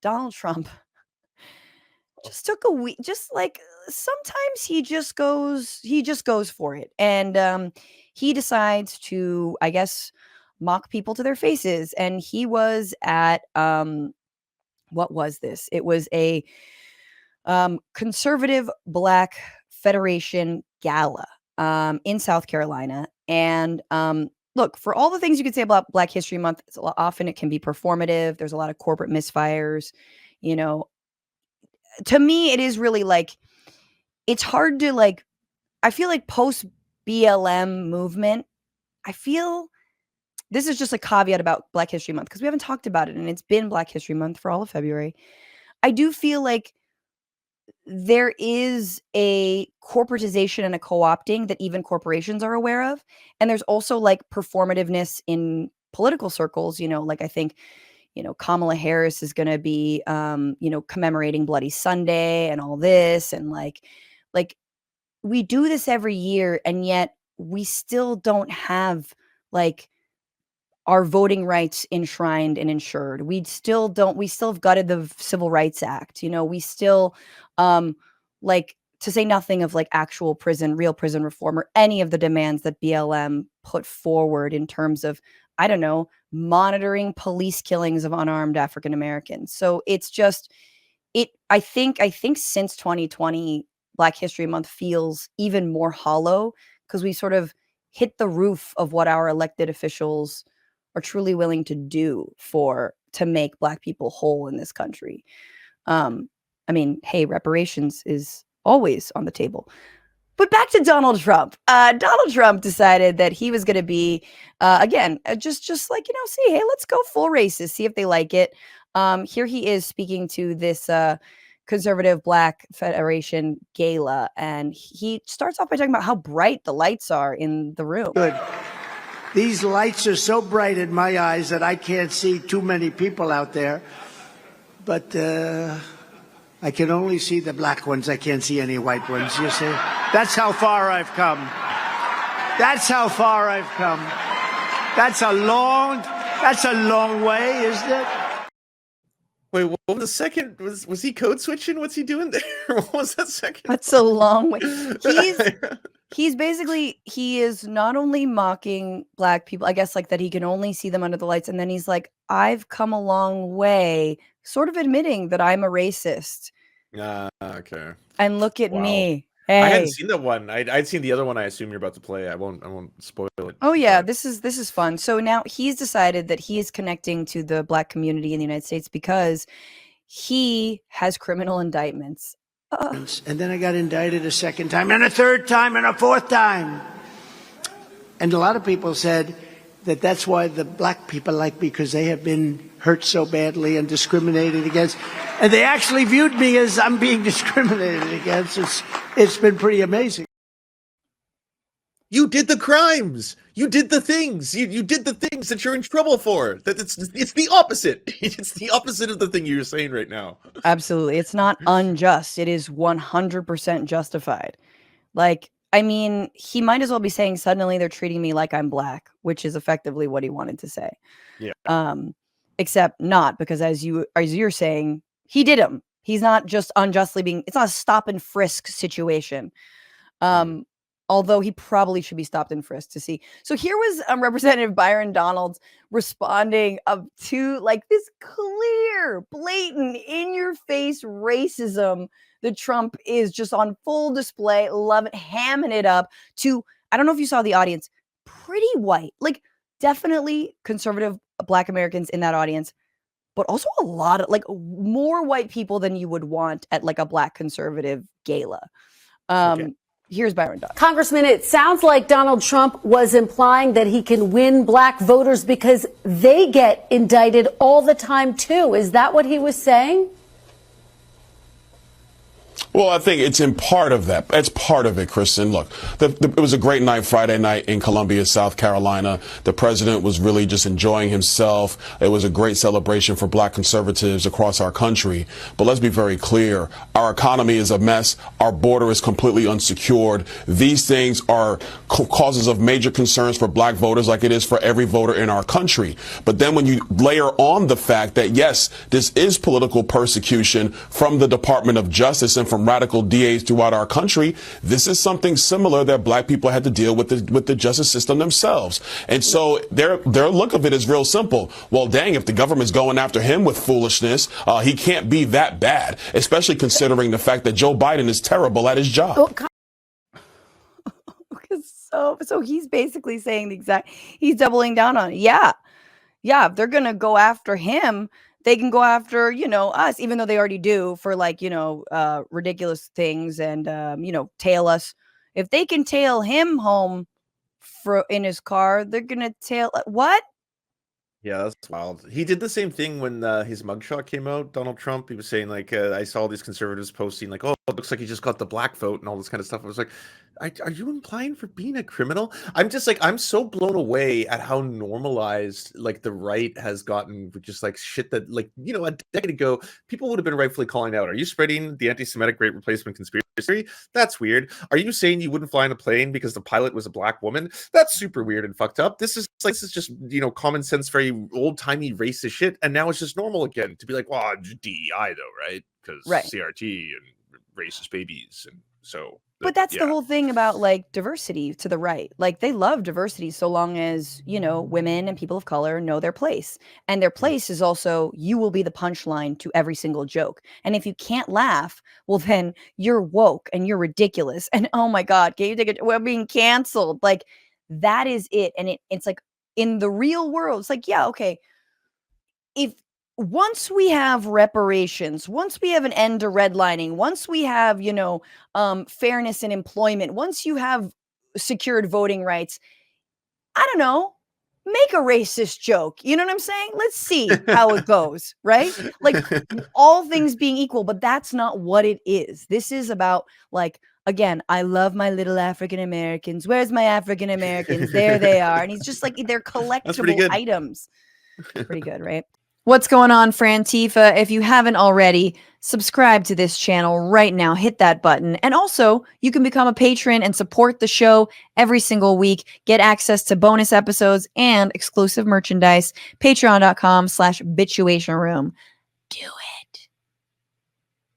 Donald Trump just took a week, just like sometimes he just goes for it. And he decides to, I guess, mock people to their faces. And he was at what was this? It was a conservative Black Federation gala in South Carolina. And look, for all the things you could say about Black History Month, often it can be performative. There's a lot of corporate misfires. You know, to me, it is really like, it's hard to like, I feel like post BLM movement, I feel this is just a caveat about Black History Month because we haven't talked about it and it's been Black History Month for all of February. I do feel like there is a corporatization and a co-opting that even corporations are aware of. And there's also like performativeness in political circles, you know, like I think, you know, Kamala Harris is going to be, you know, commemorating Bloody Sunday and all this. And like we do this every year. And yet we still don't have like our voting rights enshrined and ensured. We still have gutted the Civil Rights Act. You know, we still, like, to say nothing of like actual real prison reform or any of the demands that BLM put forward in terms of, I don't know, monitoring police killings of unarmed African Americans. So it's just, I think since 2020, Black History Month feels even more hollow because we sort of hit the roof of what our elected officials are truly willing to do to make Black people whole in this country. I mean, hey, reparations is always on the table. But back to Donald Trump. Donald Trump decided that he was going to be, again, just like, you know, see, hey, let's go full racist, see if they like it. Here he is speaking to this conservative Black Federation gala, and he starts off by talking about how bright the lights are in the room. Good. These lights are so bright in my eyes that I can't see too many people out there. But I can only see the black ones. I can't see any white ones, you see? That's how far I've come. That's how far I've come. That's a long way, isn't it? Wait, what was the second? Was he code switching? What's he doing there? What was that second? That's a long way. He's basically, he is not only mocking Black people, I guess, like that he can only see them under the lights. And then he's like, I've come a long way, sort of admitting that I'm a racist. Okay. And look at me. Hey. I hadn't seen that one. I'd seen the other one. I assume you're about to play. I won't spoil it. Oh yeah, this is fun. So now he's decided that he is connecting to the Black community in the United States because he has criminal indictments. And then I got indicted a second time, and a third time, and a fourth time. And a lot of people said that that's why the Black people like me, because they have been hurt so badly and discriminated against. And they actually viewed me as I'm being discriminated against. It's been pretty amazing. You did the crimes. You did the things. You did the things that you're in trouble for. That it's the opposite. It's the opposite of the thing you're saying right now. Absolutely. It's not unjust. It is 100% justified. Like, I mean, he might as well be saying suddenly they're treating me like I'm Black, which is effectively what he wanted to say. Yeah. Except not, because as you're saying, he did him. He's not just unjustly it's not a stop and frisk situation. Although he probably should be stopped and frisked to see. So here was Representative Byron Donalds responding to like this clear, blatant, in-your-face racism that Trump is just on full display, hamming it up to, I don't know if you saw the audience, pretty white, like definitely conservative Black Americans in that audience, but also a lot of like more white people than you would want at like a Black conservative gala. Okay. Here's Byron Donalds. Congressman, it sounds like Donald Trump was implying that he can win Black voters because they get indicted all the time, too. Is that what he was saying? Well, I think it's in part of that. It's part of it, Kristen. Look, it was a great night Friday night in Columbia, South Carolina. The president was really just enjoying himself. It was a great celebration for black conservatives across our country. But let's be very clear. Our economy is a mess. Our border is completely unsecured. These things are causes of major concerns for black voters, like it is for every voter in our country. But then when you layer on the fact that, yes, this is political persecution from the Department of Justice and from radical DAs throughout our country, this is something similar that black people had to deal with the justice system themselves. And so their look of it is real simple. Well, dang, if the government's going after him with foolishness, he can't be that bad, especially considering the fact that Joe Biden is terrible at his job. So he's basically saying he's doubling down on it. Yeah, if they're going to go after him, they can go after, us, even though they already do for ridiculous things and, tail us. If they can tail him home in his car, they're going to tail what? Yeah, that's wild. He did the same thing when his mugshot came out, Donald Trump. He was saying, I saw all these conservatives posting, oh, it looks like he just got the black vote and all this kind of stuff. I was like, are you implying for being a criminal? I'm just I'm so blown away at how normalized, the right has gotten with just, shit that, a decade ago, people would have been rightfully calling out. Are you spreading the anti-Semitic great replacement conspiracy? That's weird. Are you saying you wouldn't fly in a plane because the pilot was a black woman? That's super weird and fucked up. This is just, common sense, very old-timey racist shit, and now it's just normal again to be well, DEI though, right? Because CRT and racist babies, and so. But that's the whole thing about diversity to the right. They love diversity so long as, women and people of color know their place. And their place is also, you will be the punchline to every single joke. And if you can't laugh, well, then you're woke and you're ridiculous. And oh my God, we're being canceled. That is it. And it's in the real world, it's yeah, okay. Once we have reparations, once we have an end to redlining, once we have, fairness in employment, once you have secured voting rights, I don't know, make a racist joke. You know what I'm saying? Let's see how it goes, right? All things being equal, but that's not what it is. This is about again, I love my little African Americans. Where's my African Americans? There they are. And he's just they're collectible items. Pretty good, right? What's going on, Frantifa? If you haven't already, subscribe to this channel right now. Hit that button. And also, you can become a patron and support the show every single week. Get access to bonus episodes and exclusive merchandise. Patreon.com/Bitchuation Room. Do it.